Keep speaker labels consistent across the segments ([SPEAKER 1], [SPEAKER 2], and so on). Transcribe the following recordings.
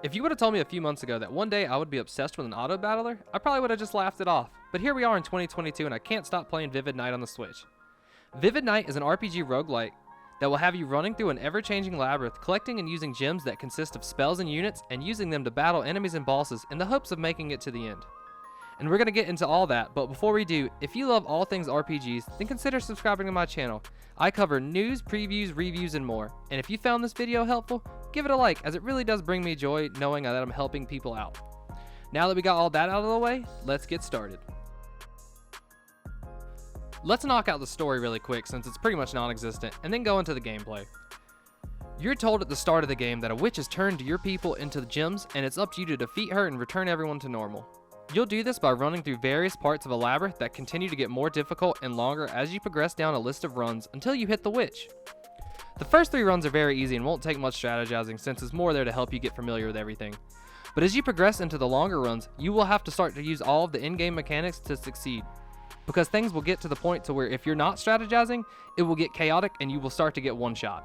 [SPEAKER 1] If you would have told me a few months ago that one day I would be obsessed with an auto battler, I probably would have just laughed it off. But here we are in 2022 and I can't stop playing Vivid Night on the Switch. Vivid Night is an RPG roguelike that will have you running through an ever-changing labyrinth, collecting and using gems that consist of spells and units, and using them to battle enemies and bosses in the hopes of making it to the end. And we're going to get into all that, but before we do, if you love all things RPGs, then consider subscribing to my channel. I cover news, previews, reviews, and more. And if you found this video helpful, give it a like, as it really does bring me joy knowing that I'm helping people out. Now that we got all that out of the way, let's get started. Let's knock out the story really quick since it's pretty much non-existent, and then go into the gameplay. You're told at the start of the game that a witch has turned your people into the gems, and it's up to you to defeat her and return everyone to normal. You'll do this by running through various parts of a labyrinth that continue to get more difficult and longer as you progress down a list of runs until you hit the witch. The first 3 runs are very easy and won't take much strategizing since it's more there to help you get familiar with everything. But as you progress into the longer runs, you will have to start to use all of the in-game mechanics to succeed. Because things will get to the point to where if you're not strategizing, it will get chaotic and you will start to get one-shot.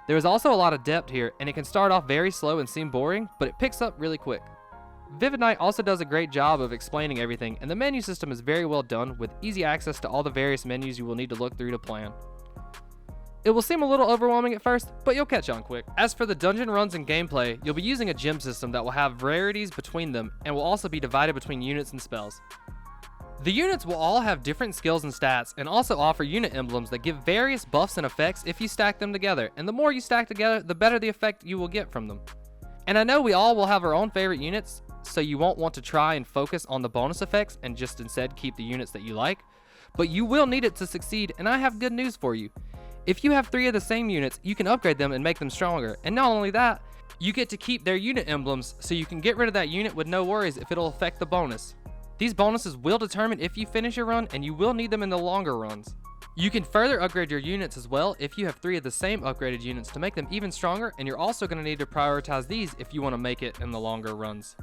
[SPEAKER 1] There is also a lot of depth here, and it can start off very slow and seem boring, but it picks up really quick. Vivid Night also does a great job of explaining everything, and the menu system is very well done with easy access to all the various menus you will need to look through to plan. It will seem a little overwhelming at first, but you'll catch on quick. As for the dungeon runs and gameplay, you'll be using a gem system that will have rarities between them and will also be divided between units and spells. The units will all have different skills and stats and also offer unit emblems that give various buffs and effects if you stack them together, and the more you stack together, the better the effect you will get from them. And I know we all will have our own favorite units, so you won't want to try and focus on the bonus effects and just instead keep the units that you like, but you will need it to succeed, and I have good news for you. If you have 3 of the same units, you can upgrade them and make them stronger, and not only that, you get to keep their unit emblems so you can get rid of that unit with no worries if it'll affect the bonus. These bonuses will determine if you finish your run, and you will need them in the longer runs. You can further upgrade your units as well if you have 3 of the same upgraded units to make them even stronger, and you're also going to need to prioritize these if you want to make it in the longer runs.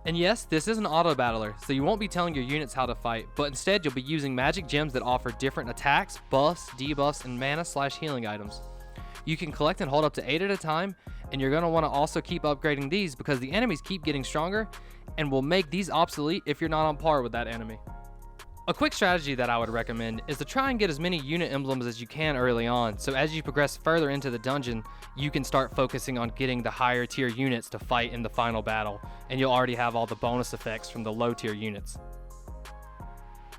[SPEAKER 1] And yes, this is an auto battler, so you won't be telling your units how to fight, but instead you'll be using magic gems that offer different attacks, buffs, debuffs, and mana/healing items. You can collect and hold up to 8 at a time, and you're going to want to also keep upgrading these because the enemies keep getting stronger and will make these obsolete if you're not on par with that enemy. A quick strategy that I would recommend is to try and get as many unit emblems as you can early on, so as you progress further into the dungeon, you can start focusing on getting the higher tier units to fight in the final battle, and you'll already have all the bonus effects from the low tier units.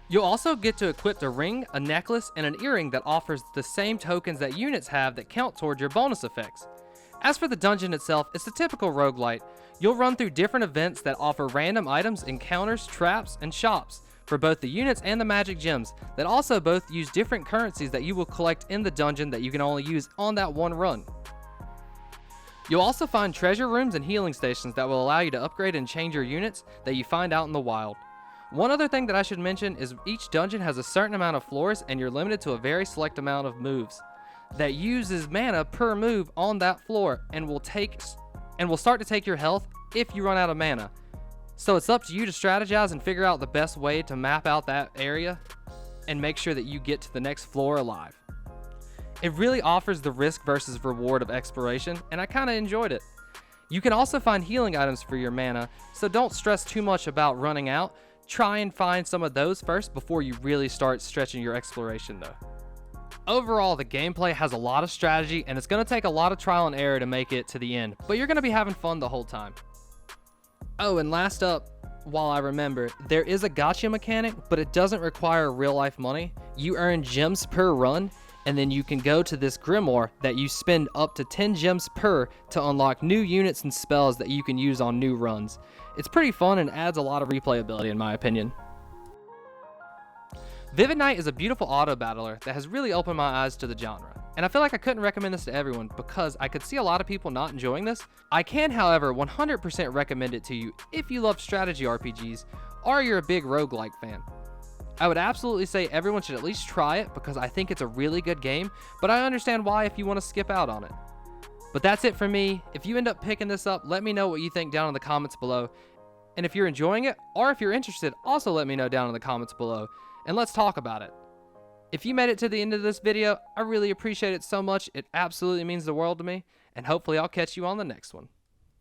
[SPEAKER 1] You'll also get to equip a ring, a necklace, and an earring that offers the same tokens that units have that count toward your bonus effects. As for the dungeon itself, it's a typical roguelite. You'll run through different events that offer random items, encounters, traps, and shops for both the units and the magic gems that also both use different currencies that you will collect in the dungeon that you can only use on that one run. You'll also find treasure rooms and healing stations that will allow you to upgrade and change your units that you find out in the wild. One other thing that I should mention is each dungeon has a certain amount of floors, and you're limited to a very select amount of moves that uses mana per move on that floor and will start to take your health if you run out of mana. So it's up to you to strategize and figure out the best way to map out that area and make sure that you get to the next floor alive. It really offers the risk versus reward of exploration, and I kind of enjoyed it. You can also find healing items for your mana, so don't stress too much about running out. Try and find some of those first before you really start stretching your exploration though. Overall, the gameplay has a lot of strategy, and it's going to take a lot of trial and error to make it to the end, but you're going to be having fun the whole time. Oh, and last up, while I remember, there is a gacha mechanic, but it doesn't require real life money. You earn gems per run, and then you can go to this grimoire that you spend up to 10 gems per to unlock new units and spells that you can use on new runs. It's pretty fun and adds a lot of replayability in my opinion. Vivid Night is a beautiful auto battler that has really opened my eyes to the genre, and I feel like I couldn't recommend this to everyone because I could see a lot of people not enjoying this. I can, however, 100% recommend it to you if you love strategy RPGs or you're a big roguelike fan. I would absolutely say everyone should at least try it because I think it's a really good game, but I understand why if you want to skip out on it. But that's it for me. If you end up picking this up, let me know what you think down in the comments below. And if you're enjoying it, or if you're interested, also let me know down in the comments below, and let's talk about it. If you made it to the end of this video, I really appreciate it so much. It absolutely means the world to me, and hopefully I'll catch you on the next one.